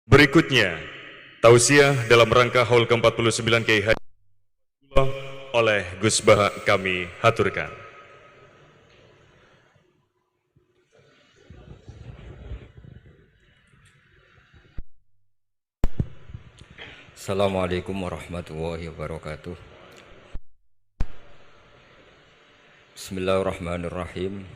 Berikutnya, tausiah dalam rangka Haul ke-49 Kiai Haji oleh Gus Baha kami haturkan. Assalamualaikum warahmatullahi wabarakatuh. Bismillahirrahmanirrahim.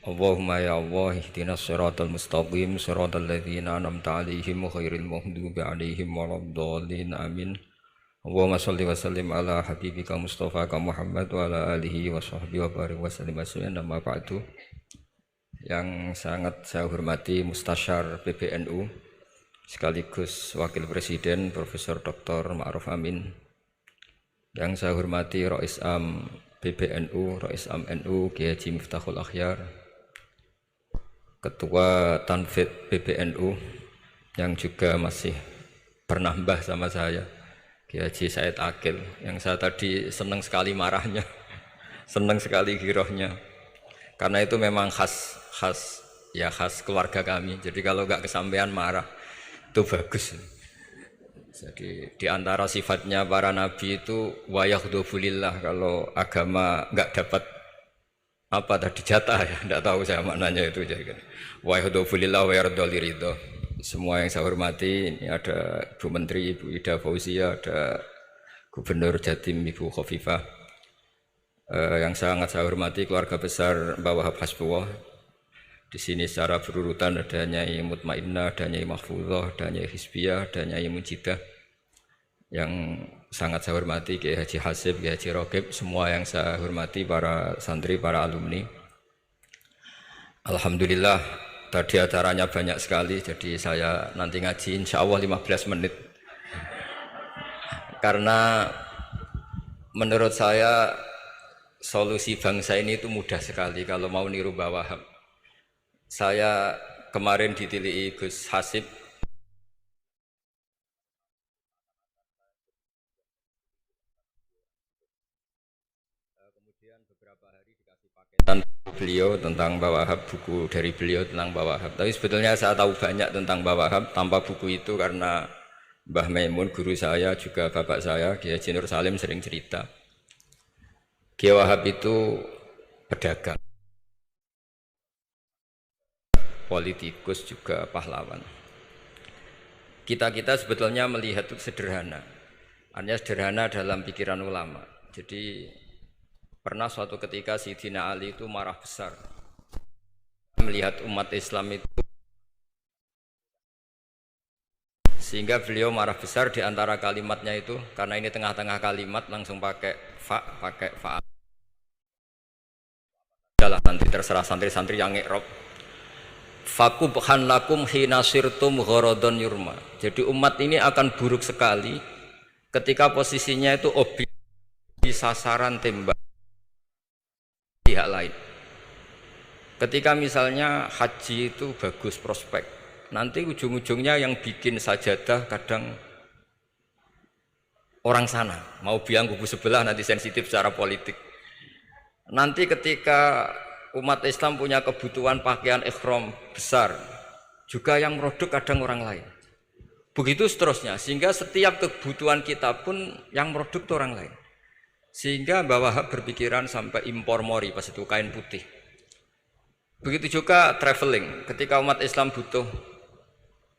Allahumma ya Allah ihdinas siratal mustaqim siratal ladzina an'amta 'alaihim ghairil maghdubi 'alaihim waladdallin amin. Allahumma shalli wa sallim ala habibika Mustafa Muhammad wa ala alihi wa sahbihi wa barik wa sallim asmi'an amma ba'du. Yang sangat saya hormati Mustasyar PBNU sekaligus Wakil Presiden Profesor Dr. Ma'ruf Amin, yang saya hormati Rais Am PBNU, Rais Am NU Kiai Haji Miftahul Akhyar, Ketua Tanfid PBNU yang juga masih bernambah sama saya, Kiai Haji Said Akil, yang saya tadi senang sekali marahnya, senang sekali girohnya, karena itu memang khas keluarga kami. Jadi kalau nggak kesampaian marah itu bagus. Jadi di antara sifatnya para nabi itu wayakhdhufulillah, kalau agama nggak dapat apa tadi jatah ya, nggak tahu saya maknanya itu. Jadi wayakhdhufulillah wa yardoliridho. Semua yang saya hormati, ini ada Ibu Menteri Ibu Ida Fauzia, ada Gubernur Jatim Ibu Khofifah, yang sangat saya hormati keluarga besar Mbah Wahab Hasbullah. Di sini secara berurutan ada Nyai Mutmainnah, ada Nyai Mahfuzah, ada Nyai Hizbiyah, ada Nyai Mujidah. Yang sangat saya hormati Kiai Haji Hasib, Kiai Haji Rokib, semua yang saya hormati para santri, para alumni. Alhamdulillah tadi acaranya banyak sekali, jadi saya nanti ngaji insya Allah 15 menit. Karena menurut saya solusi bangsa ini itu mudah sekali kalau mau niru Mbah Wahab. Saya kemarin ditilii Gus Hasib, kemudian beberapa hari dikasih paketan beliau tentang Mbah Wahab, buku dari beliau tentang Mbah Wahab. Tapi sebetulnya saya tahu banyak tentang Mbah Wahab tanpa buku itu, karena Mbah Maimun guru saya juga bapak saya Kiai Haji Nur Salim sering cerita. Kiai Wahab itu pedagang, politikus, juga pahlawan. Kita sebetulnya melihat itu sederhana, hanya sederhana dalam pikiran ulama. Jadi pernah suatu ketika Sayyidina Ali itu marah besar melihat umat Islam itu, sehingga beliau marah besar. Di antara kalimatnya itu, karena ini tengah-tengah kalimat langsung pakai fa. Adalah nanti terserah santri-santri yang ngi'rab. Fakubhan lakum hina sirtum gharadun yurma. Jadi umat ini akan buruk sekali ketika posisinya itu objek di sasaran tembak pihak lain. Ketika misalnya haji itu bagus prospek, nanti ujung-ujungnya yang bikin sajadah kadang orang sana, mau biang kubu sebelah, nanti sensitif secara politik. Nanti ketika umat Islam punya kebutuhan pakaian ihram besar, juga yang produk kadang orang lain. Begitu seterusnya, sehingga setiap kebutuhan kita pun yang produk itu orang lain. Sehingga Mbah Wahab berpikiran sampai impor mori, pas itu kain putih. Begitu juga traveling, ketika umat Islam butuh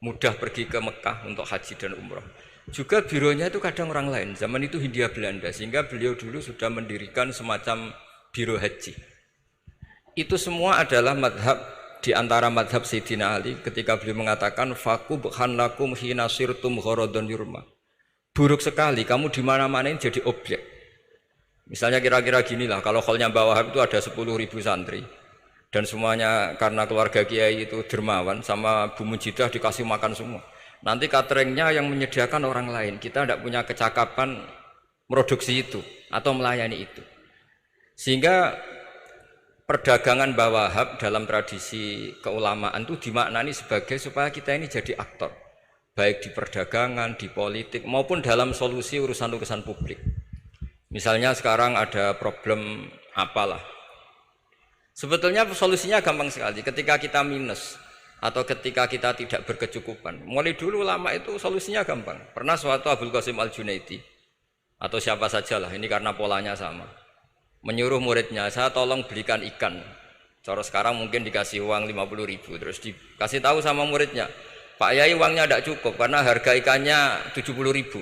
mudah pergi ke Mekah untuk haji dan umroh, juga bironya itu kadang orang lain. Zaman itu Hindia Belanda, sehingga beliau dulu sudah mendirikan semacam biro haji. Itu semua adalah madhab, di antara madhab Sayyidina Ali ketika beliau mengatakan fakubhan lakum hina sirtum gharadun yurma. Buruk sekali kamu di mana-mana ini jadi objek. Misalnya kira-kira ginilah, kalau kholnya Mbah Wahab itu ada 10.000 santri dan semuanya karena keluarga kiai itu dermawan, sama Bu Mujidah dikasih makan semua. Nanti cateringnya yang menyediakan orang lain, kita tidak punya kecakapan produksi itu atau melayani itu. Sehingga perdagangan Mbah Wahab dalam tradisi keulamaan itu dimaknani sebagai supaya kita ini jadi aktor, baik di perdagangan, di politik, maupun dalam solusi urusan-urusan publik. Misalnya sekarang ada problem apalah, sebetulnya solusinya gampang sekali. Ketika kita minus atau ketika kita tidak berkecukupan. Mulai dulu ulama itu solusinya gampang. Pernah suatu Abdul Qasim Al-Junaidi atau siapa sajalah, ini karena polanya sama, menyuruh muridnya, saya tolong belikan ikan. Cara sekarang mungkin dikasih uang 50.000, terus dikasih tahu sama muridnya, Pak Yai uangnya tidak cukup karena harga ikannya 70.000.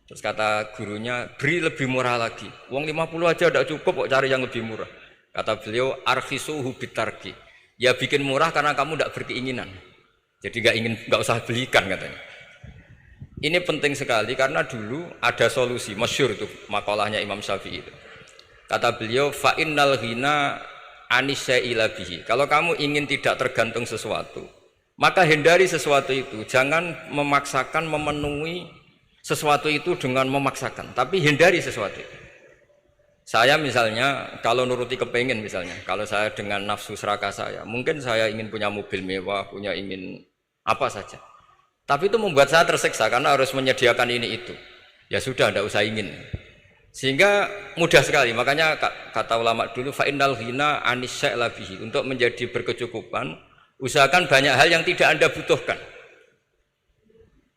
Terus kata gurunya, beri lebih murah lagi. Uang 50 aja tidak cukup, kok cari yang lebih murah. Kata beliau, arkisuhu bitarki. Ya bikin murah karena kamu tidak berkeinginan. Jadi nggak usah belikan katanya. Ini penting sekali karena dulu ada solusi, masyhur itu makalahnya Imam Syafi'i itu. Kata beliau, fa innal ghina anisya'ila bihi. Kalau kamu ingin tidak tergantung sesuatu, maka hindari sesuatu itu. Jangan memaksakan memenuhi sesuatu itu dengan memaksakan, tapi hindari sesuatu itu. Saya misalnya kalau nuruti kepengin misalnya, kalau saya dengan nafsu serakah saya, mungkin saya ingin punya mobil mewah, ingin apa saja. Tapi itu membuat saya tersiksa karena harus menyediakan ini itu. Ya sudah, tidak usah ingin. Sehingga mudah sekali. Makanya kata ulama dulu, fa innal ghina anisya'la bihi. Untuk menjadi berkecukupan, usahakan banyak hal yang tidak Anda butuhkan.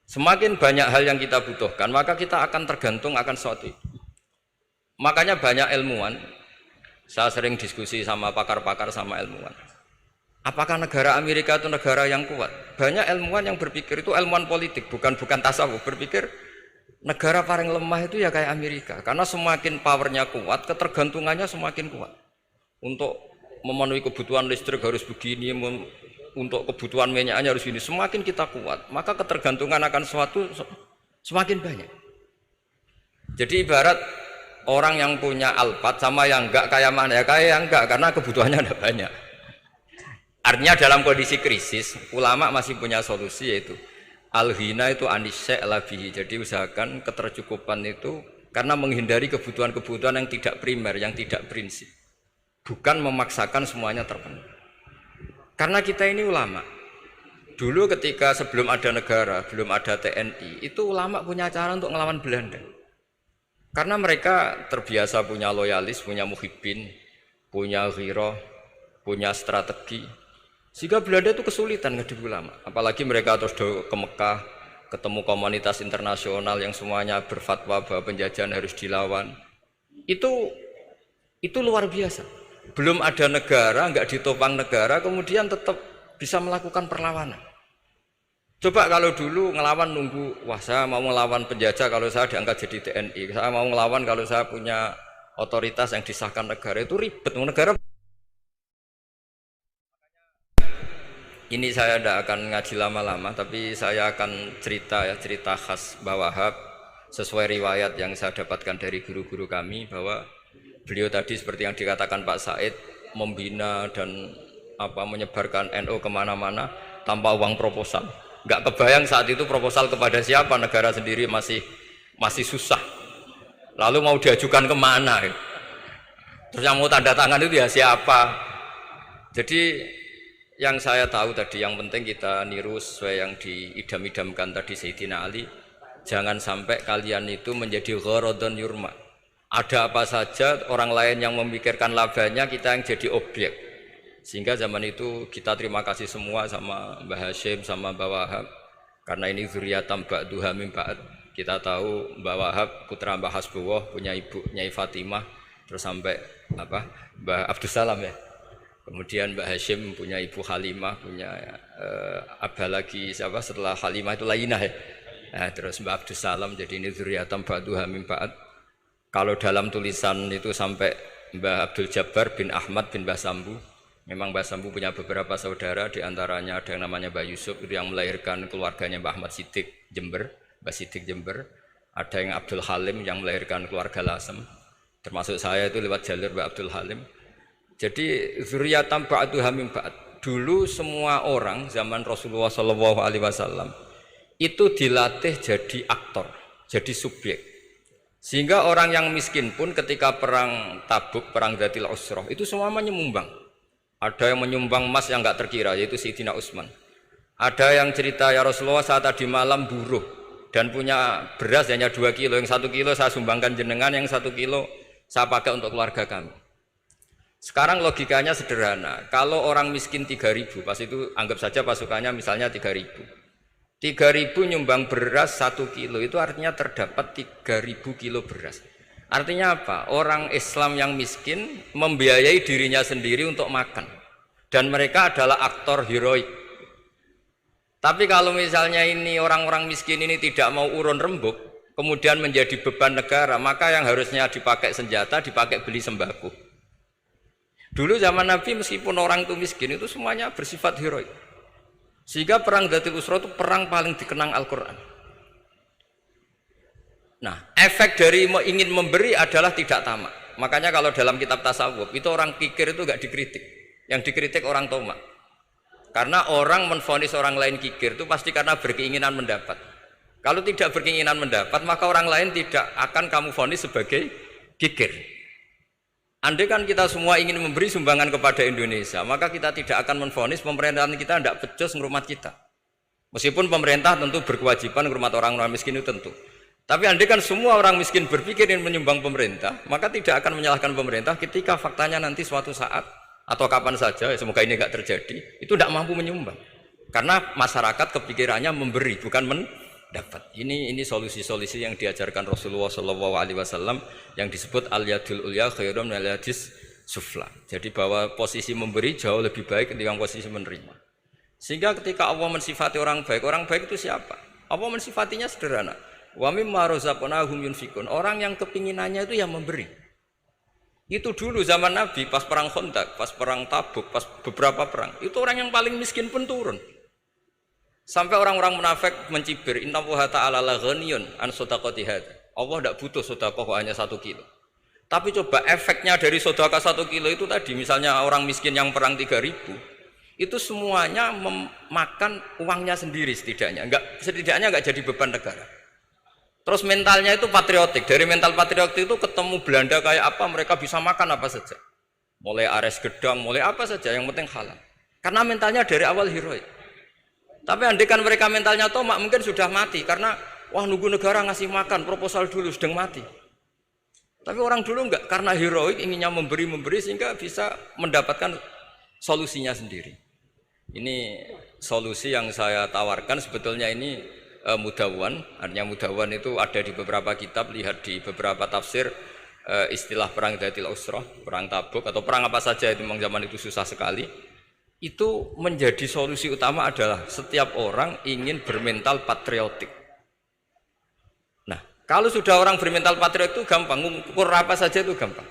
Semakin banyak hal yang kita butuhkan, maka kita akan tergantung akan sesuatu itu. Makanya banyak ilmuwan, saya sering diskusi sama pakar-pakar sama ilmuwan. Apakah negara Amerika itu negara yang kuat? Banyak ilmuwan yang berpikir itu ilmuwan politik, bukan tasawuf. Berpikir negara paling lemah itu ya kayak Amerika. Karena semakin powernya kuat, ketergantungannya semakin kuat. Untuk memenuhi kebutuhan listrik harus begini, untuk kebutuhan minyaknya harus ini. Semakin kita kuat, maka ketergantungan akan sesuatu semakin banyak. Jadi ibarat orang yang punya Alphard sama yang enggak, kayak mana ya? Kayak yang enggak, karena kebutuhannya ada banyak. Artinya dalam kondisi krisis, ulama masih punya solusi, yaitu al-ghina itu anisya'la bihi. Jadi usahakan ketercukupan itu karena menghindari kebutuhan-kebutuhan yang tidak primer, yang tidak prinsip. Bukan memaksakan semuanya terpenuhi. Karena kita ini ulama. Dulu ketika sebelum ada negara, belum ada TNI, itu ulama punya cara untuk ngelawan Belanda. Karena mereka terbiasa punya loyalis, punya muhibbin, punya ghirah, punya strategi. Sehingga Belanda itu kesulitan ngedidik ulama. Apalagi mereka terus ke Mekah, ketemu komunitas internasional yang semuanya berfatwa bahwa penjajahan harus dilawan. Itu luar biasa. Belum ada negara, enggak ditopang negara, kemudian tetap bisa melakukan perlawanan. Coba kalau dulu ngelawan nunggu, wah saya mau ngelawan penjajah kalau saya diangkat jadi TNI, saya mau ngelawan kalau saya punya otoritas yang disahkan negara, itu ribet. Negara ini saya tidak akan ngaji lama-lama, tapi saya akan cerita khas Mbah Wahab sesuai riwayat yang saya dapatkan dari guru-guru kami, bahwa beliau tadi seperti yang dikatakan Pak Said, membina dan menyebarkan NU kemana-mana tanpa uang proposal. Nggak kebayang saat itu proposal kepada siapa, negara sendiri masih susah. Lalu mau diajukan kemana? Terus yang mau tanda tangan itu ya siapa? Jadi yang saya tahu tadi, yang penting kita niru sesuai yang diidam-idamkan tadi Sayyidina Ali. Jangan sampai kalian itu menjadi gharadun yurma. Ada apa saja orang lain yang memikirkan labanya, kita yang jadi objek. Sehingga zaman itu kita terima kasih semua sama Mbah Hashim, sama Mbah Wahab. Karena ini zuriyatam ba'duha min ba'd. Kita tahu Mbah Wahab putra Mbah Hasbullah, punya ibu Nyai Fatimah, terus sampai Mbah Abdus Salam ya. Kemudian Mbah Hashim punya ibu Halimah, punya abah lagi siapa setelah Halimah itu Lainah ya. Nah, terus Mbah Abdus Salam, jadi ini zuriyatam ba'duha min ba'd. Kalau dalam tulisan itu sampai Mbah Abdul Jabbar bin Ahmad bin Mbah Sambu. Memang Mbah Sambu punya beberapa saudara, diantaranya ada yang namanya Mbah Yusuf, itu yang melahirkan keluarganya Mbah Ahmad Siddiq Jember, Mbah Siddiq Jember. Ada yang Abdul Halim yang melahirkan keluarga Lasem, termasuk saya itu lewat jalur Mbah Abdul Halim. Jadi zuriyatam ba'duha min ba'd. Dulu semua orang zaman Rasulullah SAW itu dilatih jadi aktor, jadi subjek. Sehingga orang yang miskin pun ketika perang Tabuk, perang Dzatil Usrah, itu semua menyumbang. Ada yang menyumbang emas yang enggak terkira, yaitu Sayyidina Utsman. Ada yang cerita, ya Rasulullah saat tadi malam buruh dan punya beras hanya 2 kilo, yang 1 kilo saya sumbangkan jenengan, yang 1 kilo saya pakai untuk keluarga kami. Sekarang logikanya sederhana. Kalau orang miskin 3.000, pas itu anggap saja pasukannya misalnya 3.000. 3.000 nyumbang beras 1 kilo, itu artinya terdapat 3.000 kilo beras. Artinya apa? Orang Islam yang miskin membiayai dirinya sendiri untuk makan. Dan mereka adalah aktor heroik. Tapi kalau misalnya ini orang-orang miskin ini tidak mau urun rembuk, kemudian menjadi beban negara, maka yang harusnya dipakai senjata, dipakai beli sembako. Dulu zaman Nabi meskipun orang itu miskin itu semuanya bersifat heroik. Sehingga perang Dzatul Usra itu perang paling dikenang Al-Quran. Nah, efek dari ingin memberi adalah tidak tamak. Makanya kalau dalam kitab tasawuf itu orang kikir itu gak dikritik. Yang dikritik orang tomak. Karena orang menvonis orang lain kikir itu pasti karena berkeinginan mendapat. Kalau tidak berkeinginan mendapat, maka orang lain tidak akan kamu vonis sebagai kikir. Andai kan kita semua ingin memberi sumbangan kepada Indonesia, maka kita tidak akan menvonis pemerintahan kita tidak becus ngurmat kita. Meskipun pemerintah tentu berkewajiban ngurmat orang-orang miskin itu tentu. Tapi andai kan semua orang miskin berpikir ingin menyumbang pemerintah, maka tidak akan menyalahkan pemerintah ketika faktanya nanti suatu saat atau kapan saja, semoga ini tidak terjadi, itu tidak mampu menyumbang. Karena masyarakat kepikirannya memberi, bukan mendapat. Ini solusi-solusi yang diajarkan Rasulullah SAW yang disebut al-yadul ulya khairum minal yadis sufla. Jadi bahwa posisi memberi jauh lebih baik ketimbang posisi menerima. Sehingga ketika Allah mensifati orang baik itu siapa? Allah mensifatinya sederhana. Wa mimma razaqnahum yunfikun. Orang yang kepinginannya itu yang memberi. Itu dulu zaman Nabi pas perang Khandaq, pas perang Tabuk, pas beberapa perang. Itu orang yang paling miskin pun turun. Sampai orang-orang munafik mencibir, innallaha ta'ala la ghaniyun an shadaqati hadza. Allah tidak butuh sedekah hanya 1 kilo. Tapi coba efeknya dari sedekah 1 kilo itu tadi, misalnya orang miskin yang perang 3.000, itu semuanya memakan uangnya sendiri setidaknya enggak jadi beban negara. Terus mentalnya itu patriotik. Dari mental patriotik itu ketemu Belanda kayak apa, mereka bisa makan apa saja. Mulai ares gedang, mulai apa saja, yang penting halal. Karena mentalnya dari awal heroik. Tapi andikan mereka mentalnya tomak, mungkin sudah mati. Karena, wah nunggu negara ngasih makan, proposal dulu, sedang mati. Tapi orang dulu enggak, karena heroik, inginnya memberi sehingga bisa mendapatkan solusinya sendiri. Ini solusi yang saya tawarkan sebetulnya ini mudawwan, artinya mudawwan itu ada di beberapa kitab, lihat di beberapa tafsir istilah perang Dzatul Usra, perang Tabuk atau perang apa saja itu memang zaman itu susah sekali. Itu menjadi solusi utama adalah setiap orang ingin bermental patriotik. Nah, kalau sudah orang bermental patriotik itu gampang, ukur apa saja itu gampang.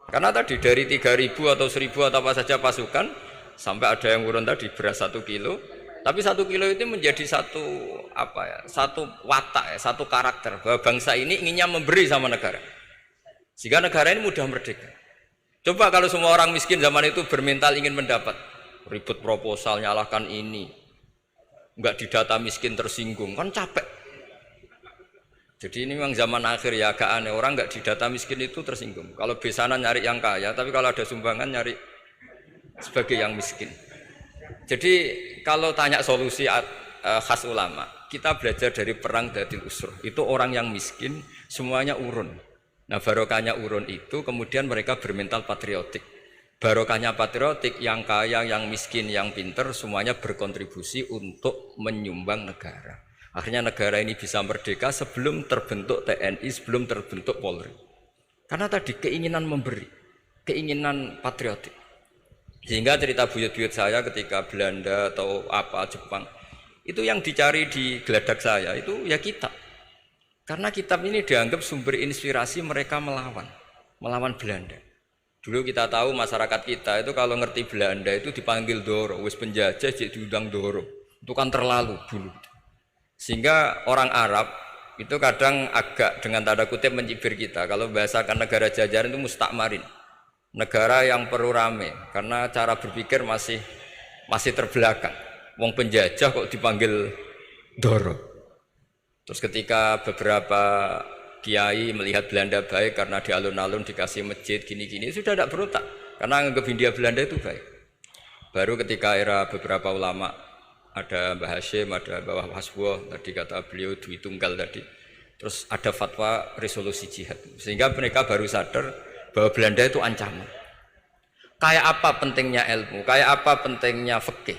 Karena tadi dari 3.000 atau 1.000 atau apa saja pasukan sampai ada yang urun tadi beras 1 kilo. Tapi 1 kilo itu menjadi satu watak, satu karakter bahwa bangsa ini inginnya memberi sama negara. Sehingga negara ini mudah merdeka. Coba kalau semua orang miskin zaman itu bermental ingin mendapat, ribut proposal, nyalahkan ini, enggak didata miskin tersinggung, kan capek. Jadi ini memang zaman akhir ya, agak aneh, orang enggak didata miskin itu tersinggung. Kalau besanan nyari yang kaya, tapi kalau ada sumbangan nyari sebagai yang miskin. Jadi kalau tanya solusi khas ulama, kita belajar dari perang Dzatul Usra. Itu orang yang miskin semuanya urun. Nah barokahnya urun itu kemudian mereka bermental patriotik. Barokahnya patriotik, yang kaya, yang miskin, yang pinter semuanya berkontribusi untuk menyumbang negara. Akhirnya negara ini bisa merdeka sebelum terbentuk TNI, sebelum terbentuk Polri. Karena tadi keinginan memberi, keinginan patriotik. Sehingga cerita buyut-buyut saya ketika Belanda atau apa Jepang itu yang dicari di geladak saya itu ya kitab. Karena kitab ini dianggap sumber inspirasi mereka melawan Belanda. Dulu kita tahu masyarakat kita itu kalau ngerti Belanda itu dipanggil Doro, wis penjajah jadi diundang Doro. Itu kan terlalu dulu. Sehingga orang Arab itu kadang agak dengan tanda kutip mencibir kita kalau bahasakan negara jajahan itu mustakmarin. Negara yang perlu rame karena cara berpikir masih terbelakang. Wong penjajah kok dipanggil Doro. Terus ketika beberapa kiai melihat Belanda baik karena di alun-alun dikasih masjid gini-gini sudah tidak berontak karena anggap Hindia Belanda itu baik. Baru ketika era beberapa ulama, ada Mbah Hashim, ada Mbah Hasbuh, tadi kata beliau Dwi Tunggal tadi. Terus ada fatwa resolusi jihad. Sehingga mereka baru sadar bahwa Belanda itu ancaman. Kayak apa pentingnya ilmu, kayak apa pentingnya fikih.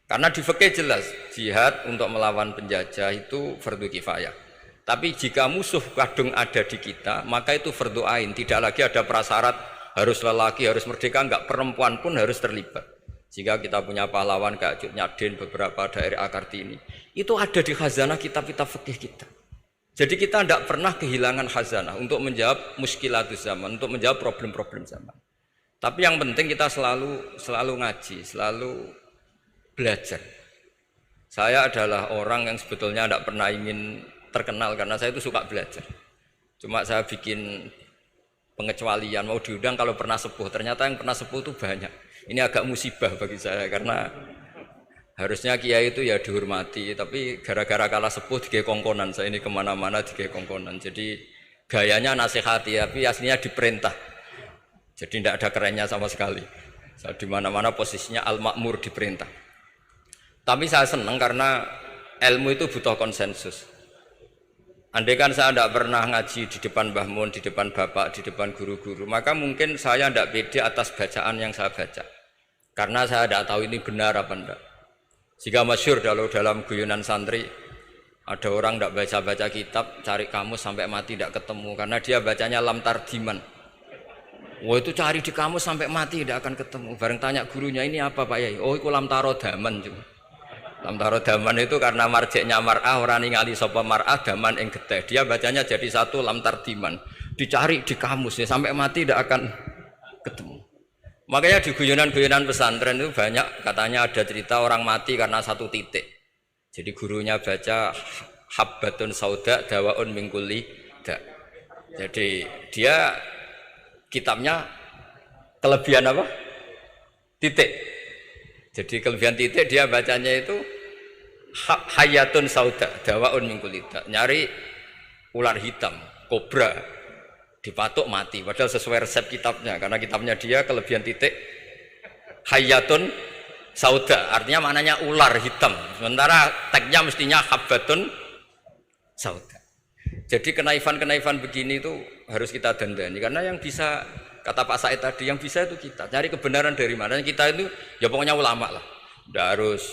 Karena di fikih jelas, jihad untuk melawan penjajah itu fardu kifayah. Tapi jika musuh kadung ada di kita, maka itu fardu ain. Tidak lagi ada prasyarat harus lelaki, harus merdeka, enggak, perempuan pun harus terlibat. Jika kita punya pahlawan kayak Cut Nyadin, beberapa daerah Kartini, itu ada di khazanah kitab-kitab fikih kita. Jadi kita tidak pernah kehilangan khazanah untuk menjawab muskilatus zaman, untuk menjawab problem-problem zaman. Tapi yang penting kita selalu ngaji, selalu belajar. Saya adalah orang yang sebetulnya tidak pernah ingin terkenal karena saya itu suka belajar. Cuma saya bikin pengecualian, mau diundang kalau pernah sepuh. Ternyata yang pernah sepuh itu banyak. Ini agak musibah bagi saya karena harusnya kiai itu ya dihormati, tapi gara-gara kalah sepuh digawe kongkonan. Saya ini kemana-mana digawe kongkonan. Jadi gayanya nasihati, tapi aslinya diperintah. Jadi tidak ada kerennya sama sekali. Saya di mana-mana posisinya al-makmur, diperintah. Tapi saya senang karena ilmu itu butuh konsensus. Andai kan saya tidak pernah ngaji di depan Mbah Mun, di depan bapak, di depan guru-guru, maka mungkin saya tidak pede atas bacaan yang saya baca. Karena saya tidak tahu ini benar apa enggak. Jika masyhur dalam guyonan santri, ada orang tidak baca-baca kitab, cari kamus sampai mati tidak ketemu. Karena dia bacanya lam tardiman. Wah, itu cari di kamus sampai mati tidak akan ketemu. Bareng tanya gurunya, ini apa Pak Yai? Oh, itu lam tarodaman juga. Lam tarodaman itu karena marjeknya mar'ah, orang ningali sapa mar'ah daman ing getih. Dia bacanya jadi satu lam tardiman. Dicari di kamus ya sampai mati tidak akan ketemu. Makanya di guyonan-guyonan pesantren itu banyak katanya ada cerita orang mati karena satu titik. Jadi gurunya baca habbatun sauda dawaun min kulli da. Jadi dia kitabnya kelebihan apa? Titik. Jadi kelebihan titik dia bacanya itu hayatun sauda dawaun min kulli da. Nyari ular hitam, kobra, dipatuk mati, padahal sesuai resep kitabnya, karena kitabnya dia kelebihan titik hayatun sauda, artinya maknanya ular hitam, sementara tagnya mestinya habbatun sauda. Jadi kenaifan-kenaifan begini itu harus kita dandani, karena yang bisa, kata Pak Said tadi, yang bisa itu kita cari kebenaran dari mana. Kita itu ya pokoknya ulama lah, tidak harus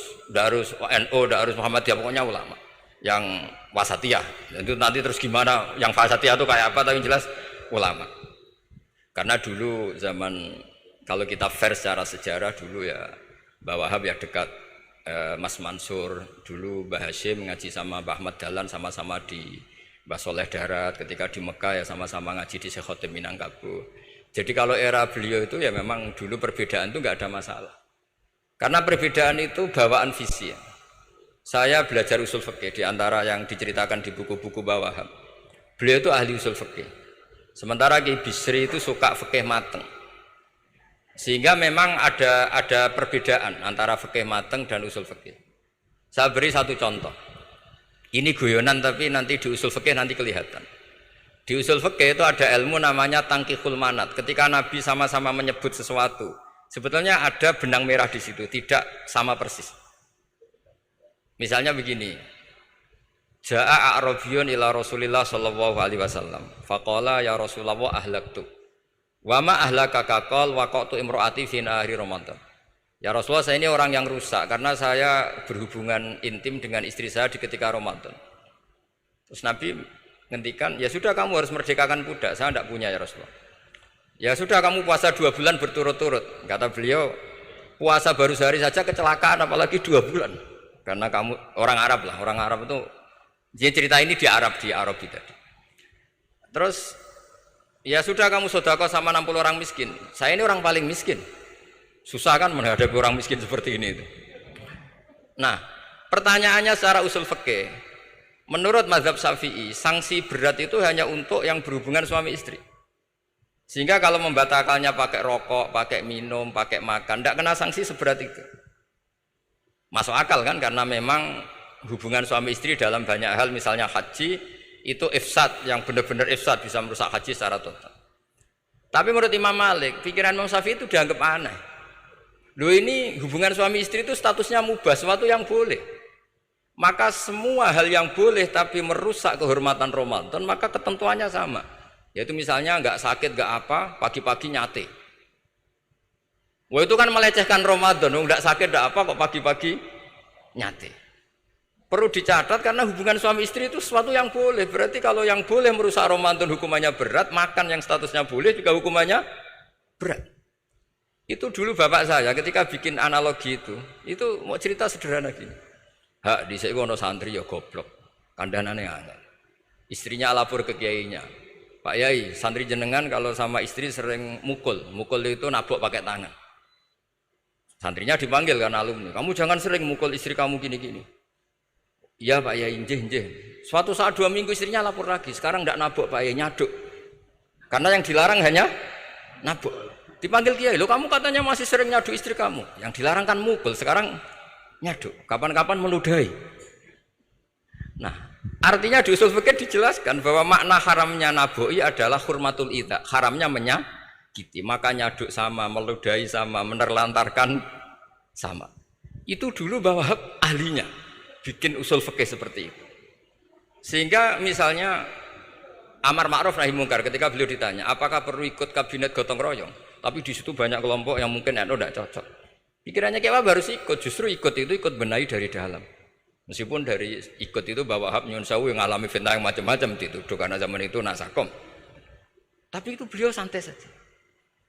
NU, tidak harus Muhammadiyah, pokoknya ulama yang wasatiyah. Itu nanti terus gimana yang wasatiyah itu kayak apa, tapi jelas ulama. Karena dulu zaman, kalau kita fair secara sejarah, dulu ya Mbah Wahab ya dekat Mas Mansur, dulu Mbah Hashim ngaji sama Mbah Ahmad Dahlan, sama-sama di Mbah Soleh Darat, ketika di Mekah ya sama-sama ngaji di Syekh Khotim Minangkabau. Jadi kalau era beliau itu ya memang dulu perbedaan itu nggak ada masalah, karena perbedaan itu bawaan visi ya. Saya belajar usul fikih di antara yang diceritakan di buku-buku Mbah Wahab. Beliau itu ahli usul fikih. Sementara Ki Bisri itu suka fikih mateng. Sehingga memang ada perbedaan antara fikih mateng dan usul fikih. Saya beri satu contoh. Ini guyonan tapi nanti di usul fikih nanti kelihatan. Di usul fikih itu ada ilmu namanya tangkihul manat. Ketika Nabi sama-sama menyebut sesuatu, sebetulnya ada benang merah di situ, tidak sama persis. Misalnya begini. Ja'a a'rabiyun ila Rasulillah sallallahu alaihi wasallam. Faqala ya Rasulullah ahlaktu. Wa ma ahlaka qal waqatu imraati fi nahari Ramadan. Ya Rasulullah, saya ini orang yang rusak karena saya berhubungan intim dengan istri saya di ketika Ramadan. Terus Nabi ngendikan, ya sudah kamu harus merdekakan budak. Saya tidak punya ya Rasulullah. Ya sudah kamu puasa 2 bulan berturut-turut. Kata beliau, puasa baru sehari saja kecelakaan apalagi 2 bulan. Karena kamu orang Arab lah, orang Arab itu. Jadi cerita ini di Arab tadi. Terus ya sudah kamu sedekah sama 60 orang miskin. Saya ini orang paling miskin. Susah kan menghadapi orang miskin seperti ini itu. Nah, pertanyaannya secara usul fikih, menurut mazhab Syafi'i, sanksi berat itu hanya untuk yang berhubungan suami istri. Sehingga kalau membatalkannya pakai rokok, pakai minum, pakai makan, tidak kena sanksi seberat itu. Masuk akal kan, karena memang hubungan suami istri dalam banyak hal, misalnya haji itu ifsad, yang benar-benar ifsad, bisa merusak haji secara total. Tapi menurut Imam Malik, pikiran Imam Syafi'i itu dianggap aneh. Loh, ini hubungan suami istri itu statusnya mubah, sesuatu yang boleh. Maka semua hal yang boleh tapi merusak kehormatan Ramadan, maka ketentuannya sama. Yaitu misalnya nggak sakit, nggak apa, pagi-pagi nyate. Wah itu kan melecehkan Ramadan, enggak sakit enggak apa kok pagi-pagi nyate. Perlu dicatat karena hubungan suami istri itu sesuatu yang boleh. Berarti kalau yang boleh merusak Ramadan hukumannya berat, makan yang statusnya boleh juga hukumannya berat. Itu dulu bapak saya ketika bikin analogi itu mau cerita sederhana gini. Hak di ono santri ya goblok, kandhanane angel. Istrinya lapor ke kiainya. Pak Yai, santri jenengan kalau sama istri sering mukul itu nabok pakai tangan. Santrinya dipanggil kan alumni, kamu jangan sering mukul istri kamu gini-gini. Iya Pak Yai, injih. Suatu saat 2 minggu istrinya lapor lagi, sekarang tidak nabok Pak Yai, nyaduk. Karena yang dilarang hanya nabok. Dipanggil kiai, lo kamu katanya masih sering nyaduk istri kamu. Yang dilarang kan mukul, sekarang nyaduk. Kapan-kapan meludahi. Nah, artinya di usul fikih dijelaskan bahwa makna haramnya naboi adalah hurmatul idza, haramnya menyakiti. Maka nyaduk sama, meludahi sama, menerlantarkan sama. Itu dulu bahwa ahlinya bikin usul fikih seperti itu. Sehingga misalnya amar ma'ruf nahi mungkar ketika beliau ditanya, apakah perlu ikut kabinet gotong royong? Tapi di situ banyak kelompok yang mungkin NU tidak cocok. Pikirannya kayak apa harus ikut, justru ikut benahi dari dalam. Meskipun dari ikut itu bahwa Wahab nyun sawu yang ngalami fitnah yang macam-macam dituduh karena zaman itu nasakom. Tapi itu beliau santai saja.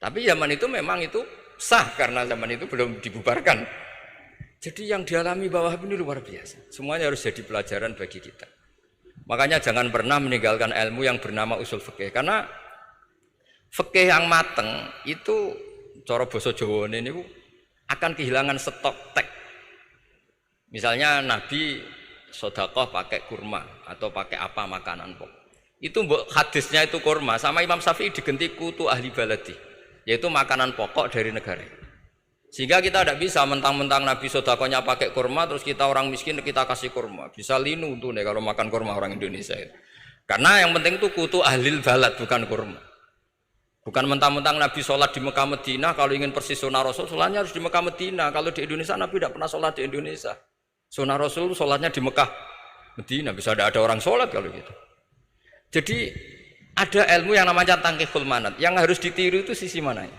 Tapi zaman itu memang itu sah karena zaman itu belum dibubarkan. Jadi yang dialami bahwa Wahab ini luar biasa. Semuanya harus jadi pelajaran bagi kita. Makanya jangan pernah meninggalkan ilmu yang bernama usul fikih karena fikih yang mateng itu cara basa Jawa ini akan kehilangan stok teks. Misalnya Nabi sedekah pakai kurma atau pakai apa makanan pokok. Itu hadisnya itu kurma sama Imam Syafi'i digenti kutu ahli baladi, yaitu makanan pokok dari negara. Sehingga kita tidak bisa mentang-mentang Nabi sedekahnya pakai kurma terus kita orang miskin kita kasih kurma. Bisa linu tuh nih kalau makan kurma orang Indonesia itu. Karena yang penting itu kutu ahli balad bukan kurma. Bukan mentang-mentang Nabi sholat di Mekah Medina kalau ingin persis sunnah Rasul sholatnya harus di Mekah Medina. Kalau di Indonesia Nabi tidak pernah sholat di Indonesia. Sunnah Rasul sholatnya di Mekah Medina, bisa ada orang sholat kalau gitu. Jadi ada ilmu yang namanya tangkihul manat, yang harus ditiru itu sisi mananya.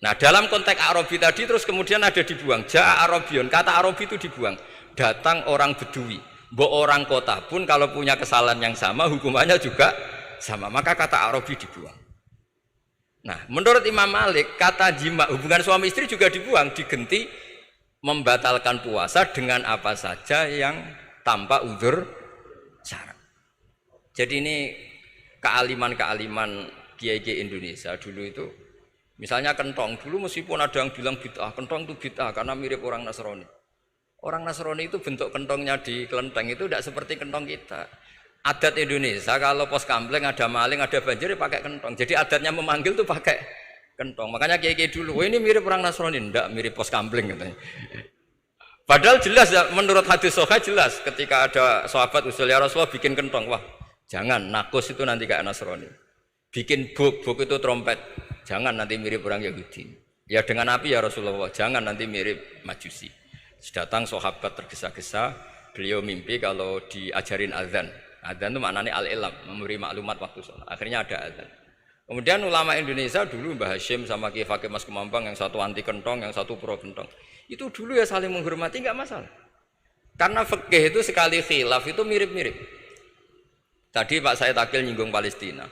Nah dalam konteks Arabi tadi terus kemudian ada dibuang, Ja'a Arabion, kata Arabi itu dibuang. Datang orang Bedui, orang kota pun kalau punya kesalahan yang sama hukumannya juga sama, maka kata Arabi dibuang. Nah menurut Imam Malik kata jima, hubungan suami istri juga dibuang, digenti membatalkan puasa dengan apa saja yang tanpa uzur syarat. Jadi ini kealiman kiai-kiai Indonesia dulu itu, misalnya kentong dulu meskipun ada yang bilang bid'ah, kentong itu bid'ah karena mirip orang Nasrani. Orang Nasrani itu bentuk kentongnya di kelenteng itu tidak seperti kentong kita. Adat Indonesia kalau pos kampleng ada maling ada banjir pakai kentong. Jadi adatnya memanggil tuh pakai kentong. Makanya kiai-kiai dulu, ini mirip orang Nasrani, enggak mirip pos kampleng katanya. Padahal jelas ya, menurut hadis sahih jelas ketika ada sahabat usul ya Rasulullah bikin kentong, wah jangan nakus itu nanti kayak Nasrani. Bikin buk itu trompet, jangan nanti mirip orang Yahudi. Ya dengan api ya Rasulullah, jangan nanti mirip Majusi. Datang sahabat tergesa-gesa, beliau mimpi kalau diajarin azan. Azan itu maknanya al-ilam, memberi maklumat waktu sholat. Akhirnya ada azan. Kemudian ulama Indonesia dulu Mbah Hashim sama Kiai Fakih Mas Kemambang yang satu anti kentong, yang satu pro kentong. Itu dulu ya saling menghormati enggak masalah. Karena fikih itu sekali khilaf itu mirip-mirip. Tadi Pak saya Takil nyinggung Palestina.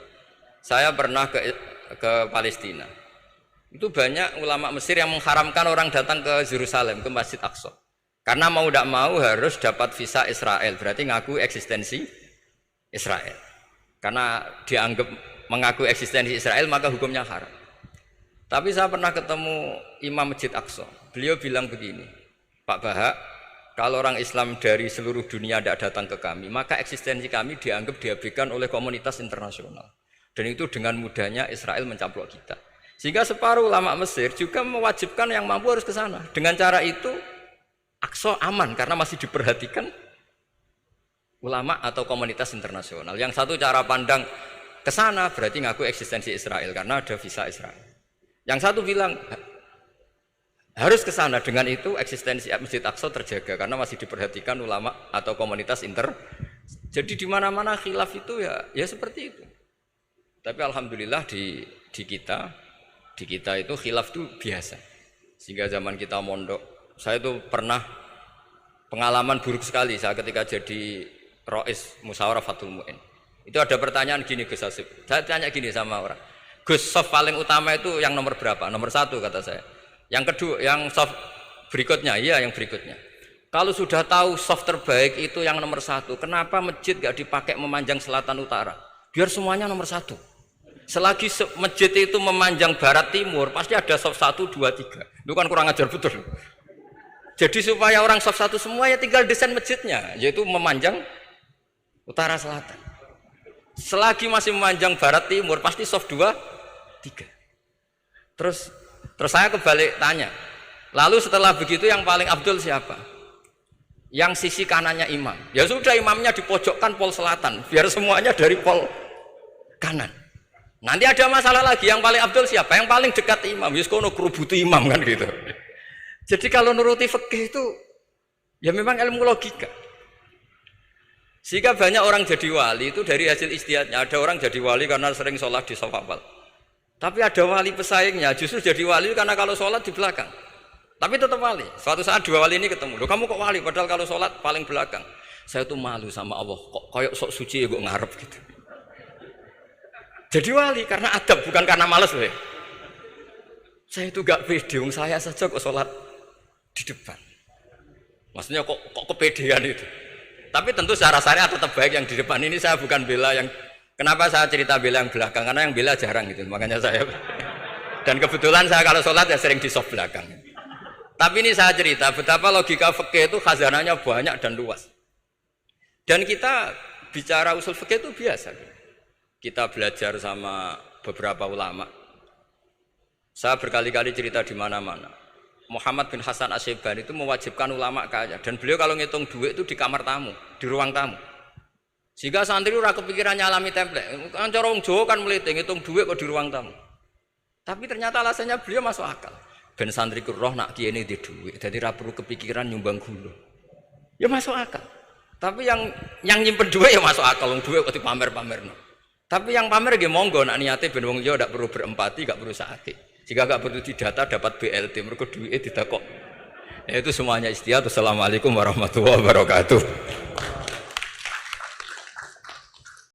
Saya pernah ke Palestina. Itu banyak ulama Mesir yang mengharamkan orang datang ke Yerusalem, ke Masjid Aqsa. Karena mau tidak mau harus dapat visa Israel, berarti ngaku eksistensi Israel. Karena dianggap mengaku eksistensi Israel maka hukumnya haram. Tapi saya pernah ketemu Imam Masjid Aqsa. Beliau bilang begini, Pak Bahak, kalau orang Islam dari seluruh dunia tidak datang ke kami, maka eksistensi kami dianggap diabaikan oleh komunitas internasional. Dan itu dengan mudahnya Israel mencaplok kita. Sehingga separuh ulama Mesir juga mewajibkan yang mampu harus ke sana. Dengan cara itu Aqsa aman karena masih diperhatikan ulama atau komunitas internasional. Yang satu cara pandang ke sana berarti ngaku eksistensi Israel karena ada visa Israel. Yang satu bilang harus ke sana, dengan itu eksistensi Masjid Aqsa terjaga karena masih diperhatikan ulama atau komunitas Jadi di mana-mana khilaf itu ya seperti itu. Tapi alhamdulillah di kita itu khilaf itu biasa. Sehingga zaman kita mondok, saya itu pernah pengalaman buruk sekali saya ketika jadi Rois Musyawarah Fathul Mu'in. Itu ada pertanyaan gini Gus Hasib. Saya tanya gini sama orang, Gus, soft paling utama itu yang nomor berapa? Nomor 1 kata saya. Yang kedua, yang soft berikutnya, iya yang berikutnya. Kalau sudah tahu soft terbaik itu yang nomor 1, kenapa masjid gak dipakai memanjang selatan utara? Biar semuanya nomor 1. Selagi masjid itu memanjang barat timur, pasti ada soft 1, 2, 3. Itu kan kurang ajar betul. Jadi supaya orang soft 1 semua ya tinggal desain masjidnya, yaitu memanjang utara selatan. Selagi masih memanjang barat timur, pasti soft 2, 3. Terus saya kebalik tanya, lalu setelah begitu yang paling abdul siapa? Yang sisi kanannya imam. Ya sudah, imamnya dipojokkan pol selatan, biar semuanya dari pol kanan. Nanti ada masalah lagi, yang paling abdul siapa? Yang paling dekat imam. Yus kono kerubutu imam kan gitu. Jadi kalau nuruti fikih itu ya memang ilmu logika. Sehingga banyak orang jadi wali itu dari hasil ijtihadnya. Ada orang jadi wali karena sering sholat di shaf awal. Tapi ada wali pesaingnya justru jadi wali karena kalau sholat di belakang. Tapi tetap wali. Suatu saat 2 wali ini ketemu. Loh, kamu kok wali padahal kalau sholat paling belakang. Saya tuh malu sama Allah. Kok kayak sok suci ya kok ngarep gitu. Jadi wali karena adab, bukan karena malas loh ya. Saya itu gak pede, saya saja kok sholat di depan. Maksudnya kok kepedean itu. Tapi tentu secara syariat tetap baik yang di depan ini. Saya bukan bela yang, kenapa saya cerita bela yang belakang, karena yang bela jarang gitu, makanya saya. Dan kebetulan saya kalau sholat ya sering di soft belakang. Tapi ini saya cerita betapa logika fikih itu khazanahnya banyak dan luas. Dan kita bicara usul fikih itu biasa. Kita belajar sama beberapa ulama. Saya berkali-kali cerita di mana-mana. Muhammad bin Hasan Asy-Syaibani itu mewajibkan ulama kaya, dan beliau kalau ngitung duit itu di kamar tamu, di ruang tamu. Sehingga santri ora kepikiran nyalami template. Kan cara wong Jawa kan mlete ngitung duit kok di ruang tamu. Tapi ternyata alasannya beliau masuk akal. Ben santri ku roh nak kiye di duit, dadi ora perlu kepikiran nyumbang gula. Ya masuk akal. Tapi yang nyimpen duit ya masuk akal, wong duit kok dipamer-pamerno. Tapi yang pamer nggih monggo nak niate ben wong liya ndak perlu berempati, gak perlu sakit. Jika gak perlu didata dapat BLT, mergo duwike ditakok. Itu semuanya istihad. Assalamualaikum warahmatullahi wabarakatuh.